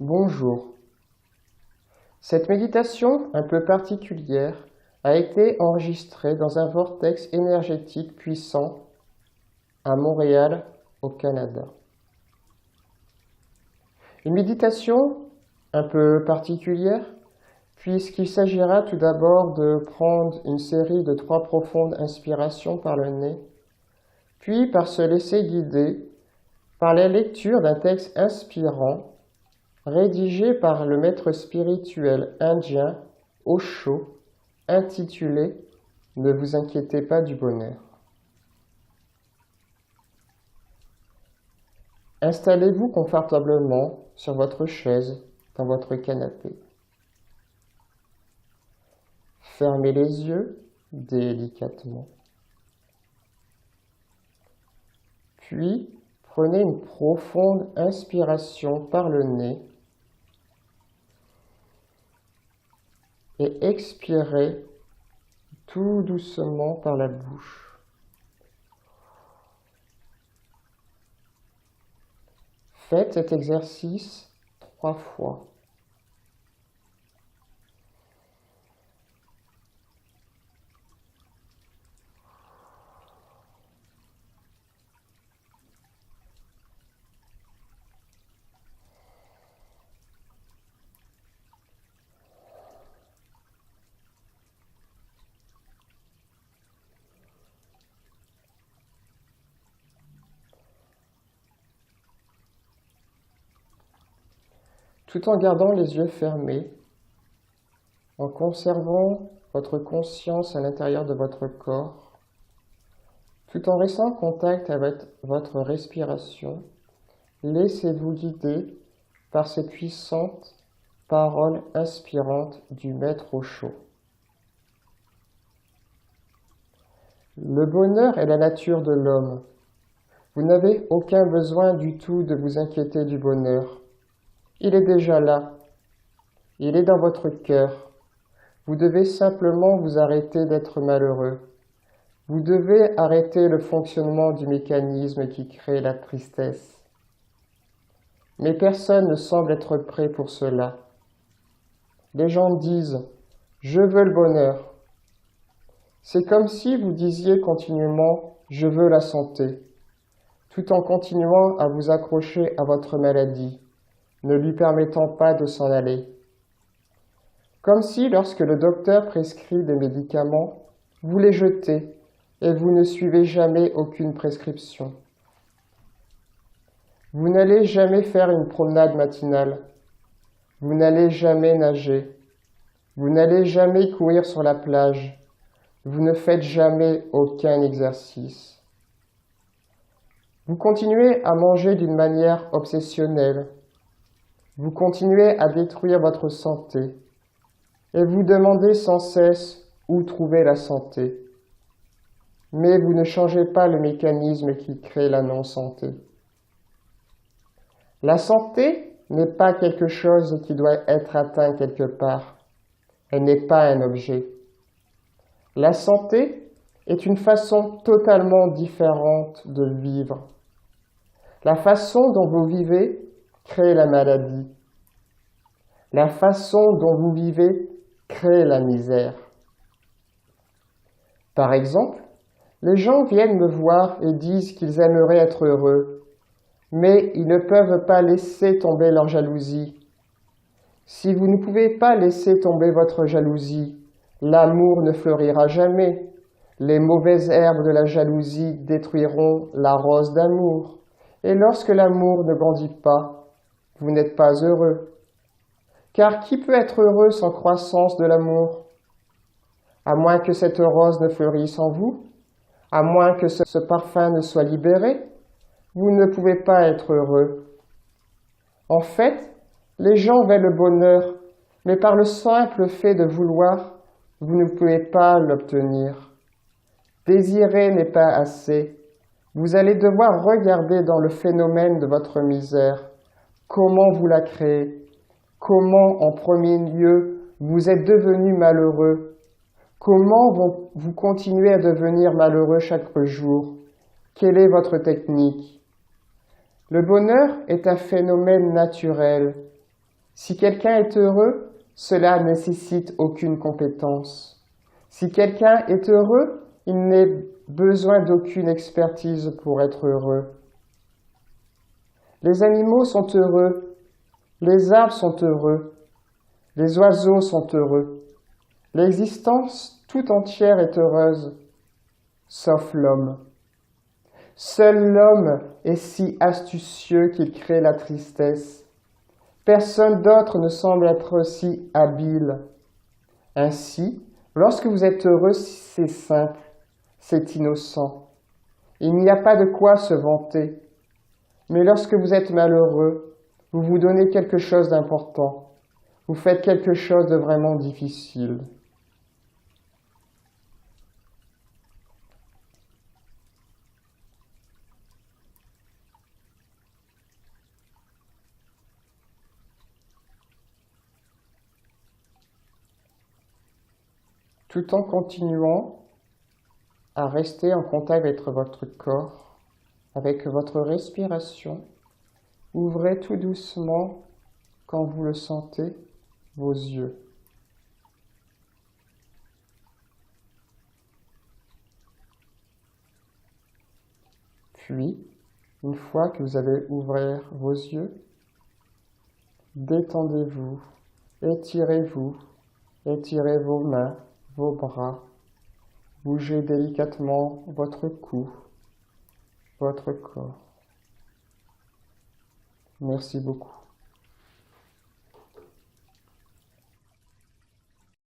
Bonjour. Cette méditation un peu particulière a été enregistrée dans un vortex énergétique puissant à Montréal, au Canada. Une méditation un peu particulière puisqu'il s'agira tout d'abord de prendre une série de 3 profondes inspirations par le nez, puis par se laisser guider par la lecture d'un texte inspirant rédigé par le maître spirituel indien Osho, intitulé « Ne vous inquiétez pas du bonheur ». Installez-vous confortablement sur votre chaise, dans votre canapé. Fermez les yeux délicatement. Puis, prenez une profonde inspiration par le nez et expirez tout doucement par la bouche. Faites cet exercice 3 fois. Tout en gardant les yeux fermés, en conservant votre conscience à l'intérieur de votre corps, tout en restant en contact avec votre respiration, laissez-vous guider par ces puissantes paroles inspirantes du Maître Osho. Le bonheur est la nature de l'homme. Vous n'avez aucun besoin du tout de vous inquiéter du bonheur. Il est déjà là. Il est dans votre cœur. Vous devez simplement vous arrêter d'être malheureux. Vous devez arrêter le fonctionnement du mécanisme qui crée la tristesse. Mais personne ne semble être prêt pour cela. Les gens disent « Je veux le bonheur ». C'est comme si vous disiez continuellement « Je veux la santé », tout en continuant à vous accrocher à votre maladie, ne lui permettant pas de s'en aller. Comme si, lorsque le docteur prescrit des médicaments, vous les jetez et vous ne suivez jamais aucune prescription. Vous n'allez jamais faire une promenade matinale. Vous n'allez jamais nager. Vous n'allez jamais courir sur la plage. Vous ne faites jamais aucun exercice. Vous continuez à manger d'une manière obsessionnelle. Vous continuez à détruire votre santé et vous demandez sans cesse où trouver la santé. Mais vous ne changez pas le mécanisme qui crée la non-santé. La santé n'est pas quelque chose qui doit être atteint quelque part. Elle n'est pas un objet. La santé est une façon totalement différente de vivre. La façon dont vous vivez crée la maladie. La façon dont vous vivez crée la misère. Par exemple, les gens viennent me voir et disent qu'ils aimeraient être heureux, mais ils ne peuvent pas laisser tomber leur jalousie. Si vous ne pouvez pas laisser tomber votre jalousie, l'amour ne fleurira jamais. Les mauvaises herbes de la jalousie détruiront la rose d'amour. Et lorsque l'amour ne grandit pas, vous n'êtes pas heureux. Car qui peut être heureux sans croissance de l'amour? À moins que cette rose ne fleurisse en vous, à moins que ce parfum ne soit libéré, vous ne pouvez pas être heureux. En fait, les gens veulent le bonheur, mais par le simple fait de vouloir, vous ne pouvez pas l'obtenir. Désirer n'est pas assez. Vous allez devoir regarder dans le phénomène de votre misère. Comment vous la créez? Comment, en premier lieu, vous êtes devenu malheureux? Comment vous continuez à devenir malheureux chaque jour? Quelle est votre technique? Le bonheur est un phénomène naturel. Si quelqu'un est heureux, cela ne nécessite aucune compétence. Si quelqu'un est heureux, il n'a besoin d'aucune expertise pour être heureux. Les animaux sont heureux, les arbres sont heureux, les oiseaux sont heureux. L'existence tout entière est heureuse, sauf l'homme. Seul l'homme est si astucieux qu'il crée la tristesse. Personne d'autre ne semble être si habile. Ainsi, lorsque vous êtes heureux, c'est simple, c'est innocent. Il n'y a pas de quoi se vanter. Mais lorsque vous êtes malheureux, vous vous donnez quelque chose d'important. Vous faites quelque chose de vraiment difficile. Tout en continuant à rester en contact avec votre corps, avec votre respiration, ouvrez tout doucement, quand vous le sentez, vos yeux. Puis, une fois que vous avez ouvert vos yeux, détendez-vous, étirez-vous, étirez vos mains, vos bras, bougez délicatement votre cou, votre corps. Merci beaucoup.